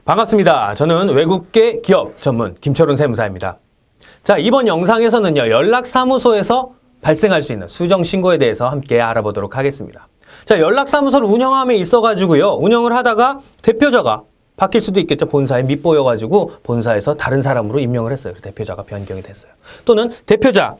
반갑습니다. 저는 외국계 기업 전문 김철훈 세무사입니다. 자, 이번 영상에서는요, 연락사무소에서 발생할 수 있는 수정신고에 대해서 함께 알아보도록 하겠습니다. 자, 연락사무소를 운영함에 있어가지고요, 운영을 하다가 대표자가 바뀔 수도 있겠죠. 본사에 밉보여가지고 본사에서 다른 사람으로 임명을 했어요. 대표자가 변경이 됐어요. 또는 대표자,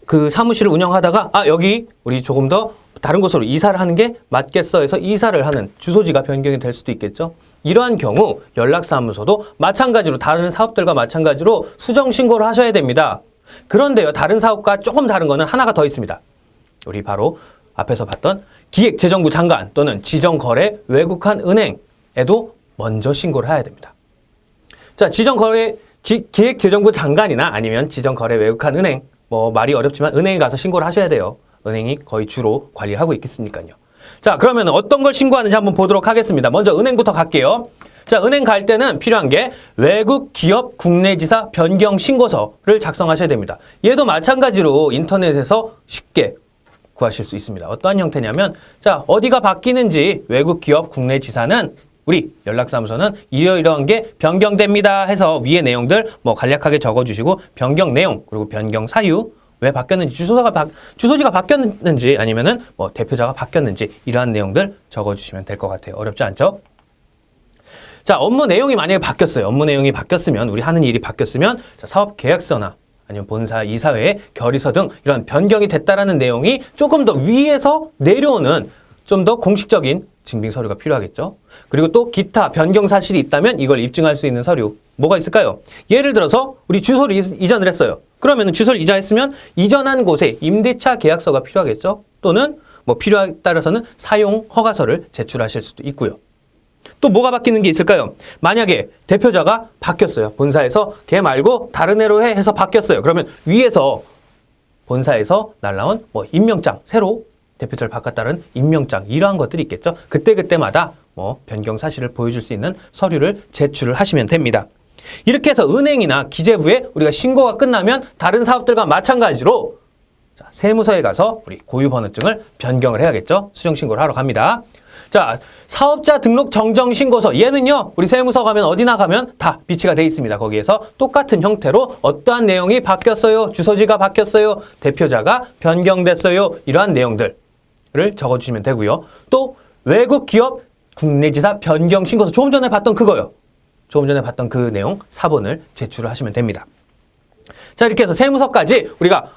그 사무실을 운영하다가 여기 우리 조금 더 다른 곳으로 이사를 하는 게 맞겠어 해서 이사를 하는 주소지가 변경이 될 수도 있겠죠. 이러한 경우 연락사무소도 마찬가지로 다른 사업들과 마찬가지로 수정신고를 하셔야 됩니다. 그런데요, 다른 사업과 조금 다른 거는 하나가 더 있습니다. 우리 바로 앞에서 봤던 기획재정부 장관 또는 지정거래 외국한 은행에도 먼저 신고를 해야 됩니다. 자, 기획재정부 장관이나 아니면 지정거래 외국한 은행, 말이 어렵지만 은행에 가서 신고를 하셔야 돼요. 은행이 거의 주로 관리하고 있겠으니까요. 자, 그러면 어떤 걸 신고하는지 한번 보도록 하겠습니다. 먼저 은행부터 갈게요. 자, 은행 갈 때는 필요한 게 외국 기업 국내 지사 변경 신고서를 작성하셔야 됩니다. 얘도 마찬가지로 인터넷에서 쉽게 구하실 수 있습니다. 어떠한 형태냐면, 자, 어디가 바뀌는지 외국 기업 국내 지사는 우리 연락사무소는 이러이러한 게 변경됩니다 해서 위에 내용들 간략하게 적어주시고 변경 내용 그리고 변경 사유, 왜 바뀌었는지, 주소지가 바뀌었는지 아니면은 대표자가 바뀌었는지 이러한 내용들 적어주시면 될 것 같아요. 어렵지 않죠? 자, 업무 내용이 만약에 바뀌었어요. 업무 내용이 바뀌었으면, 우리 하는 일이 바뀌었으면, 자, 사업 계약서나 아니면 본사 이사회의 결의서 등 이런 변경이 됐다라는 내용이 조금 더 위에서 내려오는 좀 더 공식적인 증빙 서류가 필요하겠죠. 그리고 또 기타 변경 사실이 있다면 이걸 입증할 수 있는 서류 뭐가 있을까요? 예를 들어서 우리 주소를 이전을 했어요. 그러면 주소를 이전했으면 이전한 곳에 임대차 계약서가 필요하겠죠. 또는 필요에 따라서는 사용 허가서를 제출하실 수도 있고요. 또 뭐가 바뀌는 게 있을까요? 만약에 대표자가 바뀌었어요. 본사에서 걔 말고 다른 애로 해서 바뀌었어요. 그러면 위에서 본사에서 날라온 임명장, 새로 대표자를 바꿨다는 임명장, 이러한 것들이 있겠죠. 그때그때마다 변경 사실을 보여줄 수 있는 서류를 제출을 하시면 됩니다. 이렇게 해서 은행이나 기재부에 우리가 신고가 끝나면 다른 사업들과 마찬가지로 세무서에 가서 우리 고유번호증을 변경을 해야겠죠. 수정신고를 하러 갑니다. 자, 사업자 등록 정정 신고서, 얘는요, 우리 세무서 가면 어디나 가면 다 비치가 돼 있습니다. 거기에서 똑같은 형태로 어떠한 내용이 바뀌었어요, 주소지가 바뀌었어요, 대표자가 변경됐어요, 이러한 내용들을 적어주시면 되고요. 또 외국 기업 국내 지사 변경 신고서, 조금 전에 봤던 그거요. 조금 전에 봤던 그 내용 사본을 제출을 하시면 됩니다. 자, 이렇게 해서 세무서까지 우리가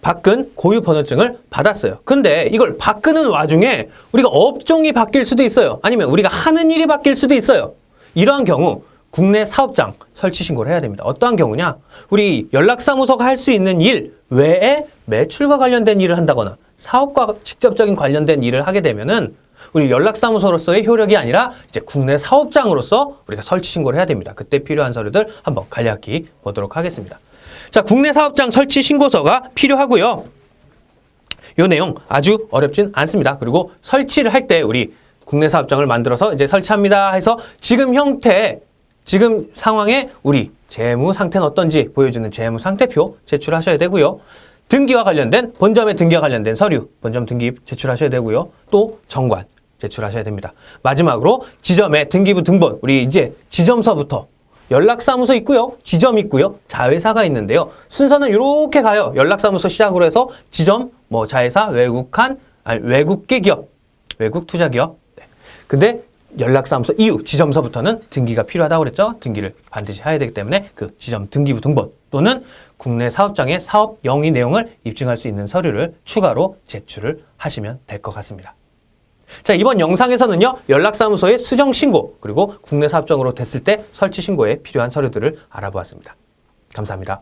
바꾼 고유번호증을 받았어요. 근데 이걸 바꾸는 와중에 우리가 업종이 바뀔 수도 있어요. 아니면 우리가 하는 일이 바뀔 수도 있어요. 이러한 경우 국내 사업장 설치 신고를 해야 됩니다. 어떠한 경우냐? 우리 연락사무소가 할 수 있는 일 외에 매출과 관련된 일을 한다거나 사업과 직접적인 관련된 일을 하게 되면은 우리 연락사무소로서의 효력이 아니라 이제 국내 사업장으로서 우리가 설치 신고를 해야 됩니다. 그때 필요한 서류들 한번 간략히 보도록 하겠습니다. 자, 국내 사업장 설치 신고서가 필요하고요. 이 내용 아주 어렵진 않습니다. 그리고 설치를 할 때 우리 국내 사업장을 만들어서 이제 설치합니다 해서 지금 형태, 지금 상황에 우리 재무 상태는 어떤지 보여주는 재무 상태표 제출하셔야 되고요. 등기와 관련된, 본점의 등기와 관련된 서류, 본점 등기 제출하셔야 되고요. 또 정관 제출하셔야 됩니다. 마지막으로 지점의 등기부 등본, 우리 이제 지점서부터 연락사무소 있고요, 지점 있고요, 자회사가 있는데요. 순서는 이렇게 가요. 연락사무소 시작으로 해서 지점, 자회사, 외국계 기업, 외국 투자 기업. 네. 근데 연락사무소 이후 지점서부터는 등기가 필요하다고 그랬죠. 등기를 반드시 해야 되기 때문에 그 지점 등기부 등본 또는 국내 사업장의 사업 영위 내용을 입증할 수 있는 서류를 추가로 제출을 하시면 될 것 같습니다. 자, 이번 영상에서는요, 연락사무소의 수정신고 그리고 국내 사업장으로 됐을 때 설치 신고에 필요한 서류들을 알아보았습니다. 감사합니다.